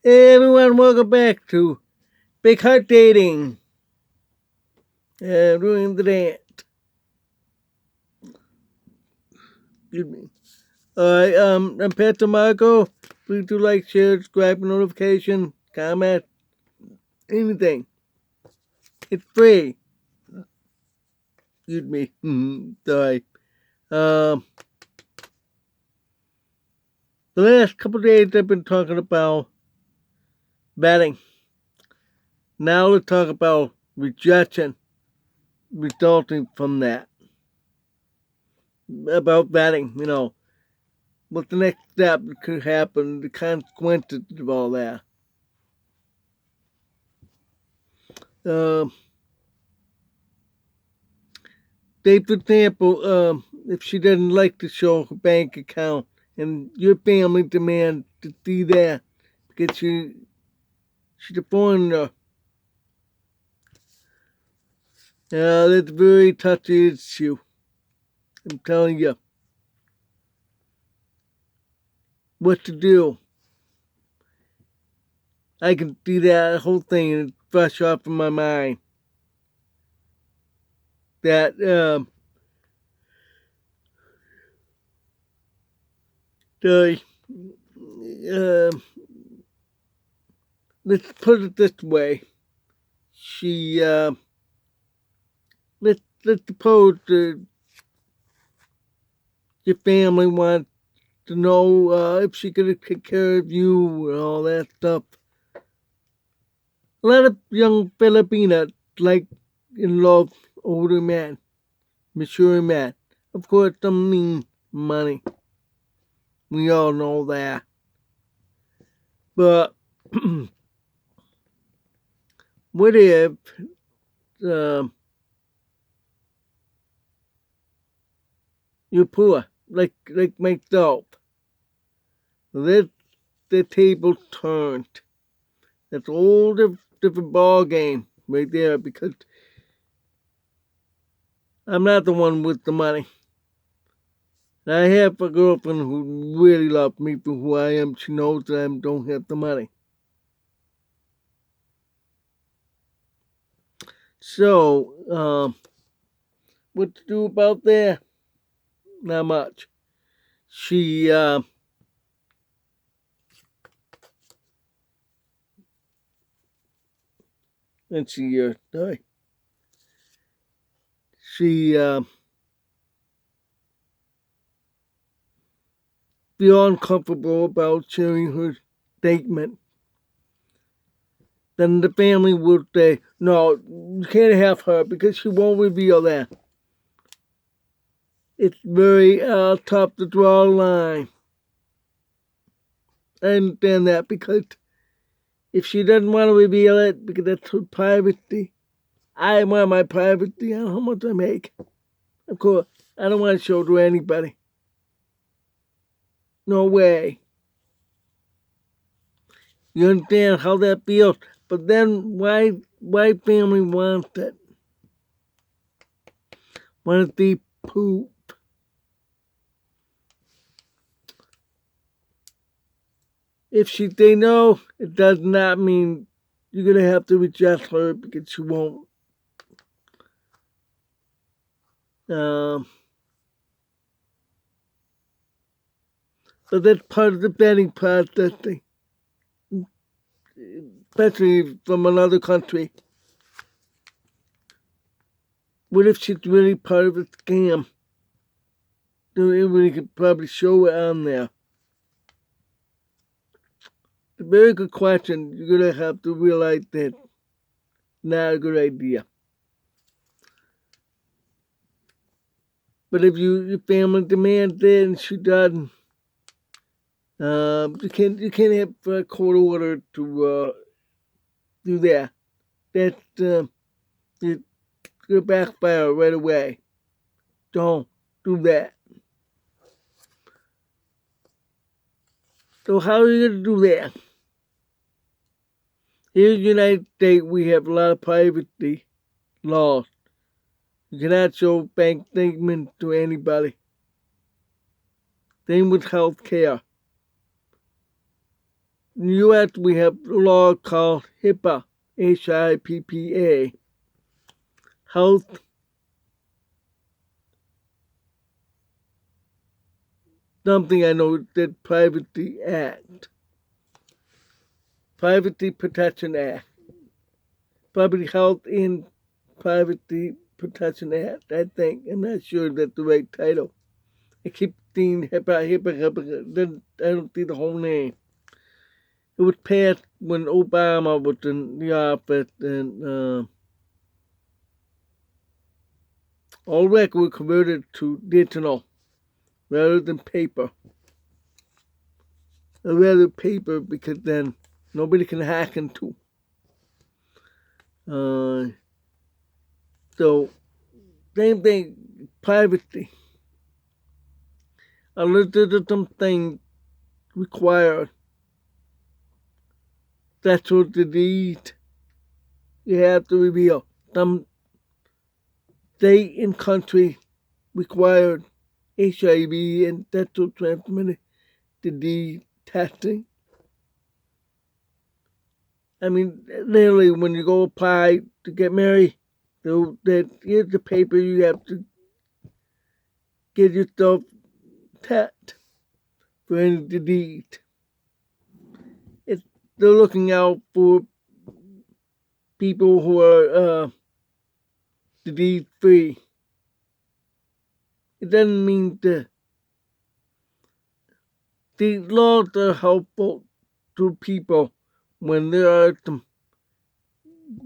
Hey everyone, welcome back to Big Heart Dating. Doing the dance. Excuse me. Alright, I'm Pat DeMarco. Please do like, share, subscribe, notification, comment, anything. It's free. Excuse me. Sorry. The last couple of days I've been talking about vetting. Now let's talk about rejection resulting from that. About vetting, what the next step could happen, the consequences of all that. Say, for example, if she doesn't like to show her bank account and your family demands to see that because she's a foreigner, that's a very touchy issue. I'm telling you what to do. I can see that whole thing and it's fresh off of my mind. That let's put it this way. Let's suppose your family wants to know if she could take care of you and all that stuff. A lot of young Filipinas like and love older men, mature men. Of course, some mean money. We all know that. But what if you're poor, like myself? The table turned. That's a whole different ball game right there, because I'm not the one with the money. I have a girlfriend who really loves me for who I am. She knows that I don't have the money. So, what to do about that? Not much. She, let's see here. Sorry. She, feel uncomfortable about sharing her statement. Then the family would say, no, you can't have her because she won't reveal that. It's very tough to draw a line. I understand that, because if she doesn't want to reveal it because that's her privacy, I want my privacy on how much I make. Of course, I don't want to show it to anybody. No way. You understand how that feels, but then why family wants it? Want to see poop? If she say no, it does not mean you're gonna have to reject her because she won't. But that's part of the vetting process, especially from another country. What if she's really part of a scam? We could probably show it on there. It's a very good question. You're gonna have to realize that not a good idea. But if your family demands it and she doesn't, you can't have a court order to do that. That's it's gonna backfire right away. Don't do that. So how are you gonna do that? Here in the United States, we have a lot of privacy laws. You cannot show bank statements to anybody. Same with health care. In the U.S., we have a law called HIPAA, HIPPA, Health something I know that Privacy Act, Privacy Protection Act, Public Health and Privacy Protection Act. I think I'm not sure if that's the right title. I keep seeing HIPAA. I don't see the whole name. It was passed when Obama was in the office, and all records were converted to digital rather than paper. I'd rather paper because then nobody can hack into. So, same thing, privacy. A little some things require sexual disease. You have to reveal. Some state and country require HIV and sexual transmitted disease testing. I mean, literally, when you go apply to get married, so that here's the paper you have to get yourself tested for any disease. They're looking out for people who are disease free. It doesn't mean that these laws are helpful to people when there are some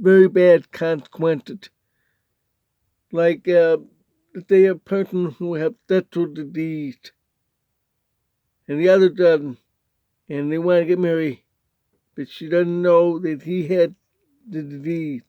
very bad consequences. Like, say a person who has sexual disease and the other doesn't, and they want to get married, but she doesn't know that he had the disease.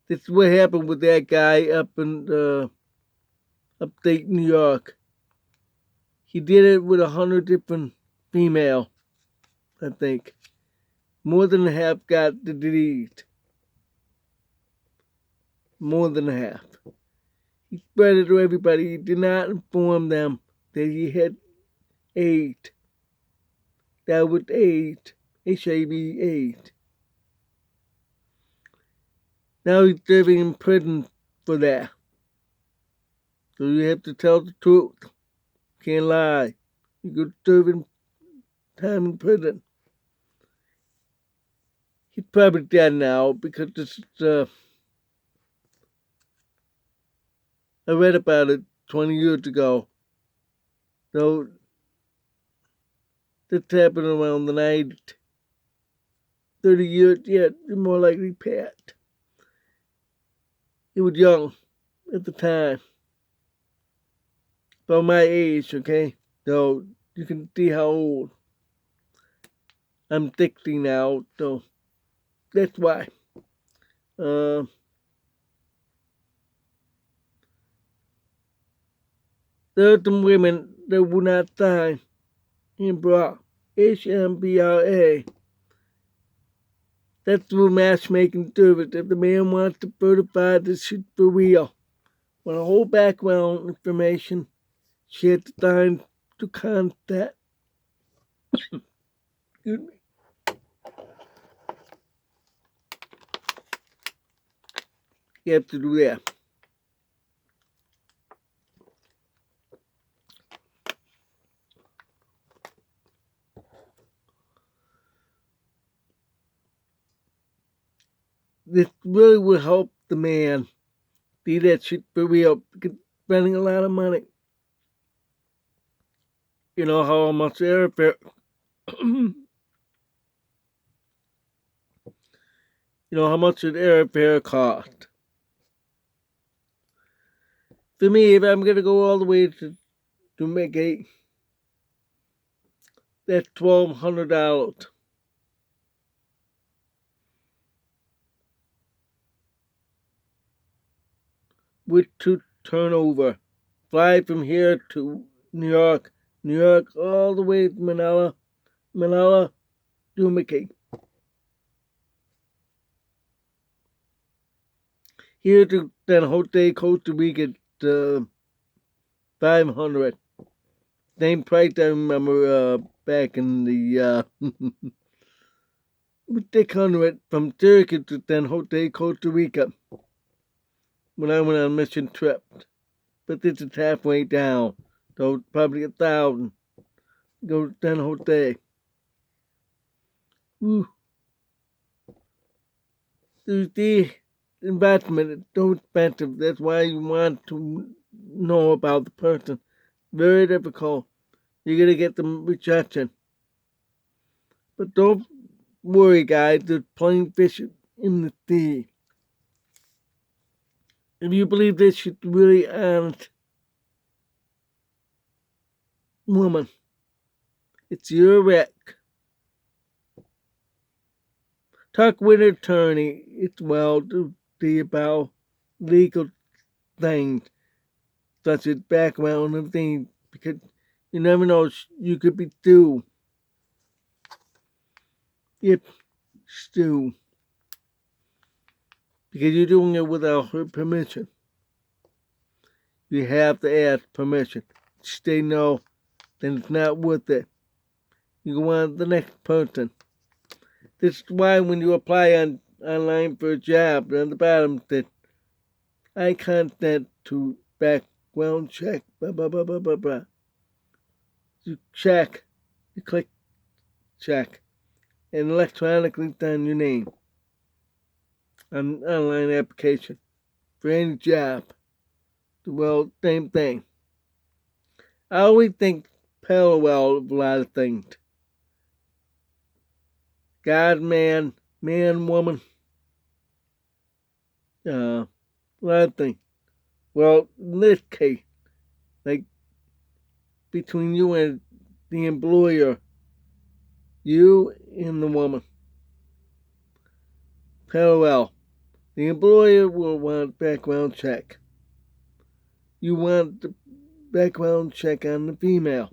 This is what happened with that guy up in upstate New York. He did it with 100 different females, I think. More than half got the disease. More than half. He spread it to everybody. He did not inform them that he had AIDS. That was AIDS. HIV AIDS. Now he's serving in prison for that. So you have to tell the truth. Can't lie. You could serve in time in prison. He's probably dead now because this is, I read about it 20 years ago. So this happened around the 90s. 30 years, yeah, more likely Pat. He was young at the time. About my age, okay? So you can see how old. I'm 60 now, so that's why. There are some women that will not sign HMBRA. HMBRA. That's through matchmaking service. If the man wants to certify this shit for real, want a whole background information, she has to sign to contact. Excuse me. You have to do that. This really will help the man see that shit for real. Because spending a lot of money. You know how much airfare. You know how much an airfare cost. For me, if I'm gonna go all the way to make that's $1,200. With to turn over. Fly from here to New York, all the way to Manila, to McKay. Here to San Jose, Costa Rica, 500. Same price I remember back in the what they call it, from Turkey to San Jose, Costa Rica, when I went on a mission trip. But this is halfway down, so probably 1,000. Go to San Jose. Ooh. The investment is so expensive. That's why you want to know about the person. Very difficult. You're going to get some rejection. But don't worry, guys. There's plenty of fish in the sea. If you believe this, she's really honest woman. It's your wreck. Talk with an attorney as well to see about legal things, such as background and things, because you never know, you could be sued. If sued. Because you're doing it without her permission. You have to ask permission. If they know, then it's not worth it. You go on to the next person. This is why when you apply online for a job, on the bottom says, I consent to background check, blah, blah, blah, blah, blah, blah. You check, you click check, and electronically sign your name on online application for any job. Well, same thing. I always think parallel of a lot of things. God, man, woman, a lot of things. Well, in this case, like between you and the employer, you and the woman, parallel. The employer will want background check. You want the background check on the female.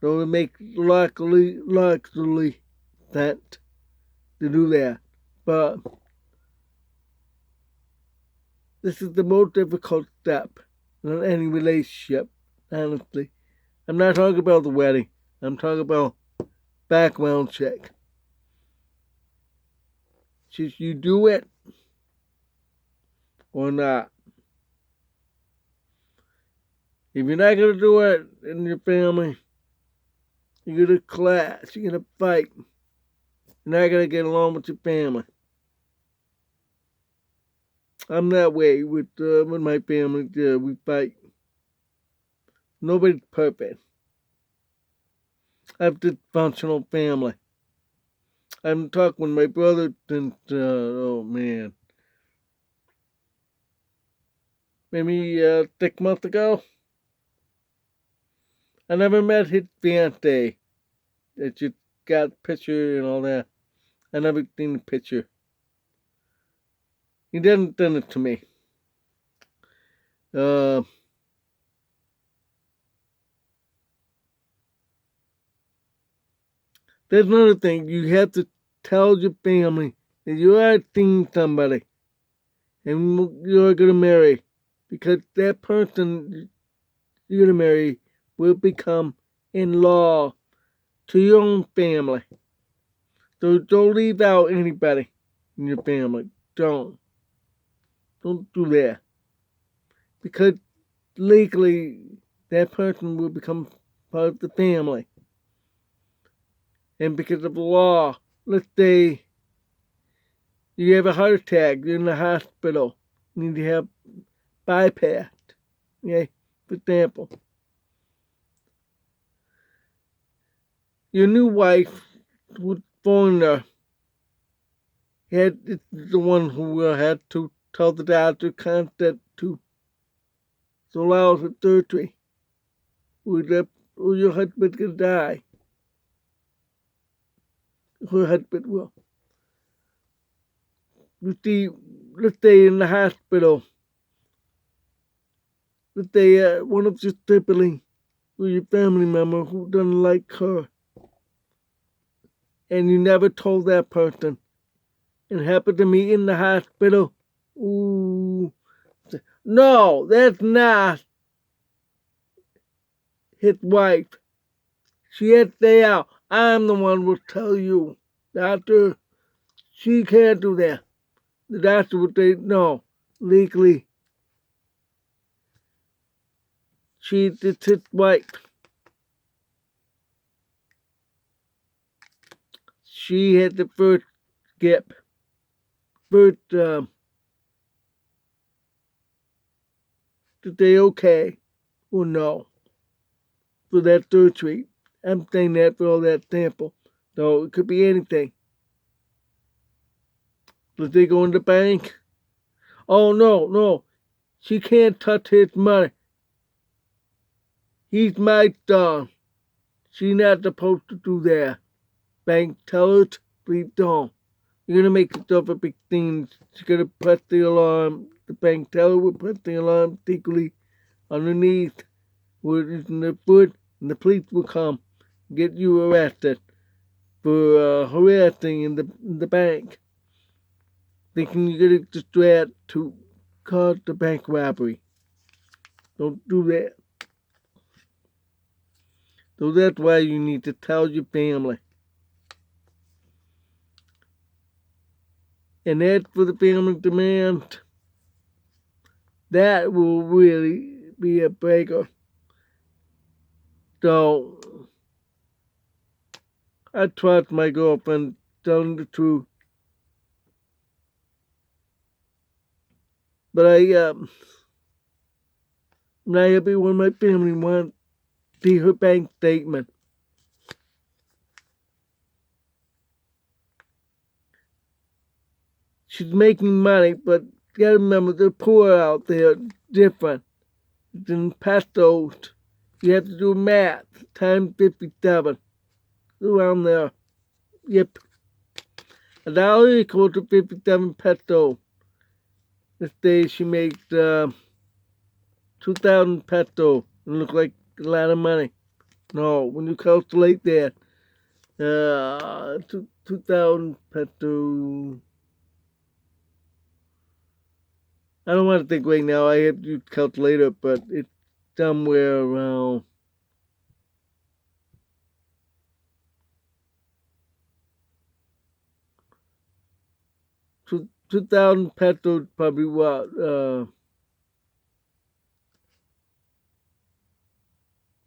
So it makes logically sense to do that. But this is the most difficult step in any relationship, honestly. I'm not talking about the wedding. I'm talking about background check. Should you do it or not? If you're not going to do it in your family, you're going to clash, you're going to fight. You're not going to get along with your family. I'm that way with my family. We fight. Nobody's perfect. I have a dysfunctional family. I haven't talked with my brother since, oh man, maybe 6 months ago. I never met his fiancée. That you got a picture and all that. I never seen the picture. He didn't send it to me. There's another thing. You have to tell your family that you are seeing somebody and you're going to marry, because that person you're going to marry will become in-law to your own family. So don't leave out anybody in your family. Don't do that. Because legally, that person will become part of the family. And because of the law, let's say you have a heart attack, you're in the hospital, you need to have bypassed. Okay, for example. Your new wife was foreigner. It's the one who had to tell the doctor consent to allow for surgery. Or your husband can die. Her husband will. You see, let's say in the hospital, let's say one of your siblings or your family member who doesn't like her, and you never told that person, and happened to me in the hospital. Ooh. No, that's not his wife. She had to stay out. I'm the one who will tell you, doctor, she can't do that. The doctor would say, no, legally, it's his wife. She had the first skip, first to say okay or no for that surgery. I'm saying that for all that sample. So it could be anything. Does they go in the bank? Oh, no. She can't touch his money. He's my son. She's not supposed to do that. Bank tellers, please don't. You're going to make yourself a big thing. She's going to press the alarm. The bank teller will press the alarm secretly underneath where it's in the foot, and the police will come get you arrested for harassing in the bank. Thinking you're going to distract to cause the bank robbery. Don't do that. So that's why you need to tell your family. And as for the family demand, that will really be a breaker. So I trust my girlfriend telling the truth. But I'm not happy when my family wants to see her bank statement. She's making money, but you gotta remember the poor out there different. It's in pesos. You have to do math times 57. Around there. Yep. $1 equals to 57 pesos. This day she makes 2,000 pesos. It looks like a lot of money. No, when you calculate that, 2,000 pesos. I don't want to think right now. I have to use calculator, but it's somewhere around 2,000 pesos. Probably what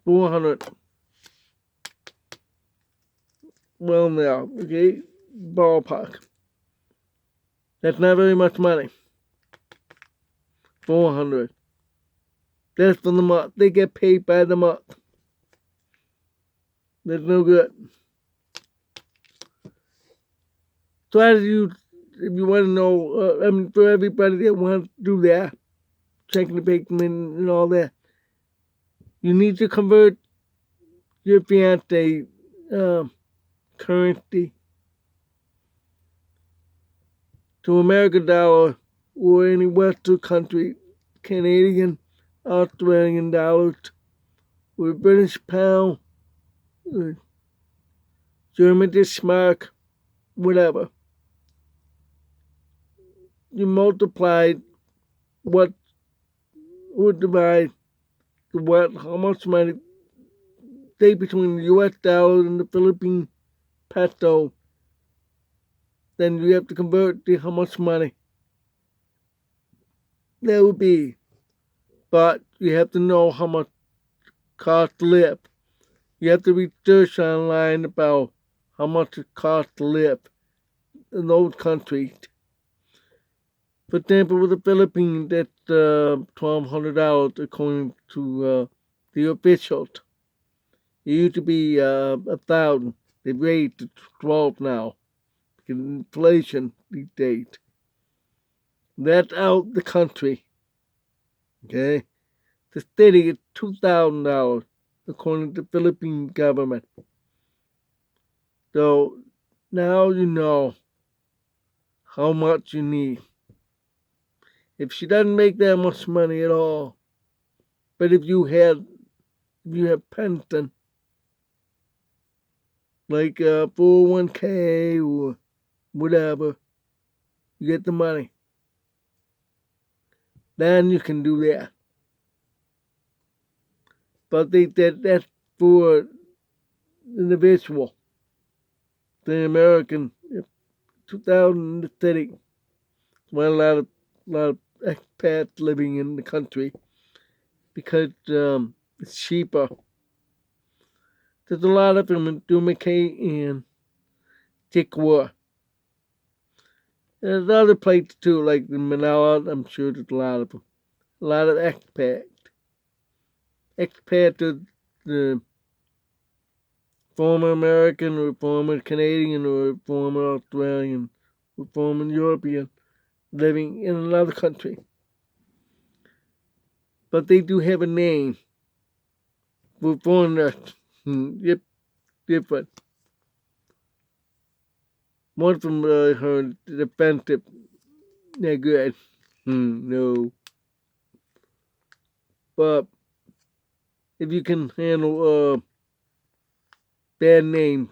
400. Well, now, okay, ballpark. That's not very much money. 400. That's for the month. They get paid by the month. That's no good. So as you, if you want to know, for everybody that wants to do that, checking the payment and all that, you need to convert your fiance currency to American dollar or any Western country, Canadian, Australian dollars, or British pound, or German Bismarck, whatever. You multiply what would divide how much money, say between the US dollar and the Philippine peso, then you have to convert to how much money that would be. But you have to know how much cost to live. You have to research online about how much it costs to live in those countries. For example, with the Philippines, that's $1,200 according to the officials. It used to be 1,000. They raised it to 12 now. Because of inflation these days. That's out the country. Okay? The city is $2,000 according to the Philippine government. So now you know how much you need. If she doesn't make that much money at all, but if you have pension, like 401k or whatever, you get the money. Then you can do that. But that's for individual. The American 2030. Well, a lot of expats living in the country because it's cheaper. There's a lot of them in Dumacay and Chickawa. There's other places too, like in Manila. I'm sure there's a lot of them. A lot of expats. Expat to the former American or former Canadian or former Australian or former European living in another country. But they do have a name for foreigners. Yep, different. One of them heard defensive. They're good. No. But if you can handle bad names,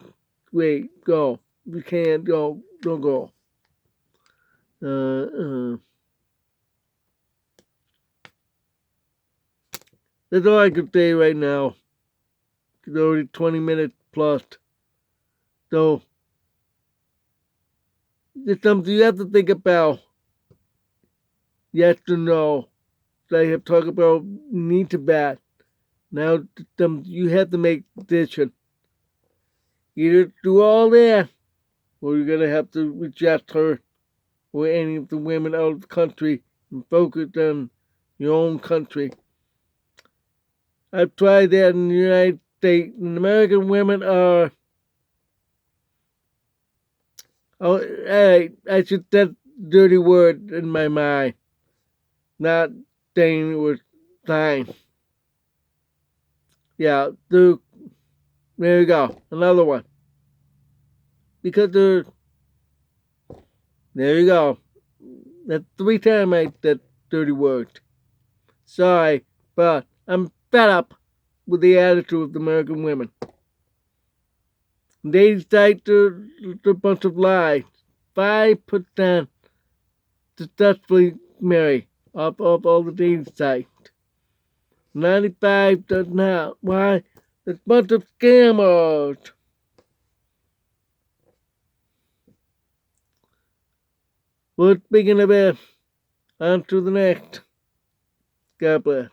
wait, go. If you can't, go, don't go. That's all I can say right now. It's already 20 minutes plus. So, it's something you have to think about. Yes or no. So I have talked about need to bat. Now, you have to make a decision. Either do all that, or you're going to have to reject her or any of the women out of the country and focus on your own country. I've tried that in the United States, and American women are. Oh, I should that dirty word in my mind, not saying it was fine. Yeah, there you go, another one. Because there you go. That's 3 times I said that dirty word. Sorry, but I'm fed up with the attitude of the American women. They decide to a bunch of lies. 5% successfully marry off all the dating sites. 95 does not. Why? There's a bunch of scammers. Well, speaking of it, on to the next. God bless.